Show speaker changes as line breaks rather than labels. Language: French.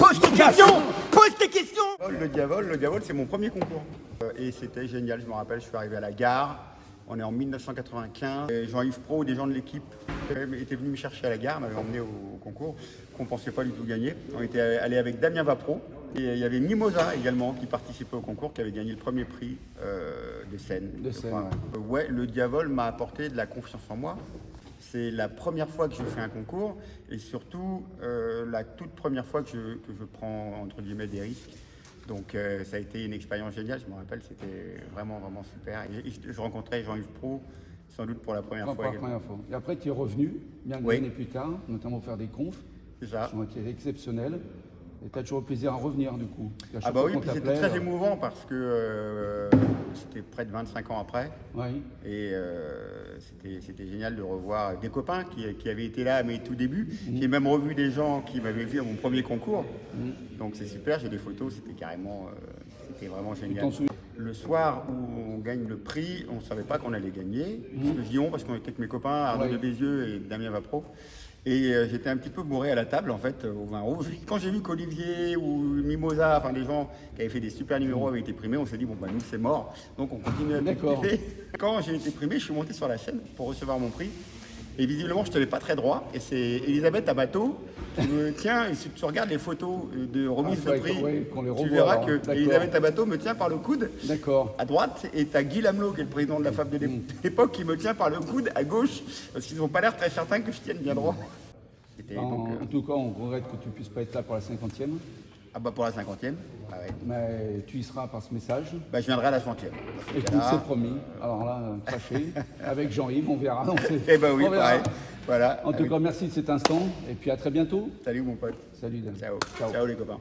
Pose tes questions. Pose tes questions.
Le Diavol, c'est mon premier concours. Et c'était génial, je me rappelle, je suis arrivé à la gare. On est en 1995. Et Jean-Yves Pro, des gens de l'équipe, étaient venus me chercher à la gare, m'avaient emmené au concours, qu'on ne pensait pas du tout gagner. On était allé avec Damien Vapro. Et il y avait Mimosa également qui participait au concours, qui avait gagné le premier prix de scène. Ouais, le Diavol m'a apporté de la confiance en moi. C'est la première fois que je fais un concours et surtout la toute première fois que je prends entre guillemets des risques. Donc ça a été une expérience géniale, je me rappelle, c'était vraiment super. Et je rencontrais Jean-Yves Pro sans doute pour la première fois.
Et après tu es revenu, bien des années plus tard, notamment faire des confs.
C'est ça.
Qui ont été exceptionnels. Et tu as toujours le plaisir à revenir du coup.
Ah bah oui, c'était très émouvant parce que c'était près de 25 ans après.
Oui.
Et c'était génial de revoir des copains qui avaient été là à mes tout débuts. J'ai même revu des gens qui m'avaient vu à mon premier concours. Donc c'est super, j'ai des photos, c'était vraiment génial. Le soir où on gagne le prix, on ne savait pas qu'on allait gagner. Je dis on parce qu'on était avec mes copains, Arnaud de Bézieux et Damien Vapro. Et j'étais un petit peu bourré à la table, en fait, au vin rouge. Quand j'ai vu qu'Olivier ou Mimosa, enfin des gens qui avaient fait des super numéros avaient été primés, on s'est dit, bon, bah nous, c'est mort. Donc on continue à primer. Quand j'ai été primé, je suis monté sur la scène pour recevoir mon prix. Et visiblement, je ne tenais pas très droit. Et c'est Elisabeth Abateau qui me tient. Et si tu regardes les photos de remise de prix, tu verras que Elisabeth Abateau me tient par le coude à droite. Et tu as Guy Lamelot, qui est le président de la FAB de l'époque, qui me tient par le coude à gauche. Parce qu'ils n'ont pas l'air très certains que je tienne bien droit.
En tout cas, on regrette que tu ne puisses pas être là pour la 50e.
Ah bah pour la 50e. Ah ouais.
Mais tu y seras par ce message.
Bah je viendrai à la 100e.
Écoute, c'est promis. Alors là, craché. Avec Jean-Yves, on verra.
Eh bah oui, pareil. Voilà.
En tout cas, merci de cet instant. Et puis à très bientôt.
Salut mon pote.
Salut Dan.
Ciao les copains.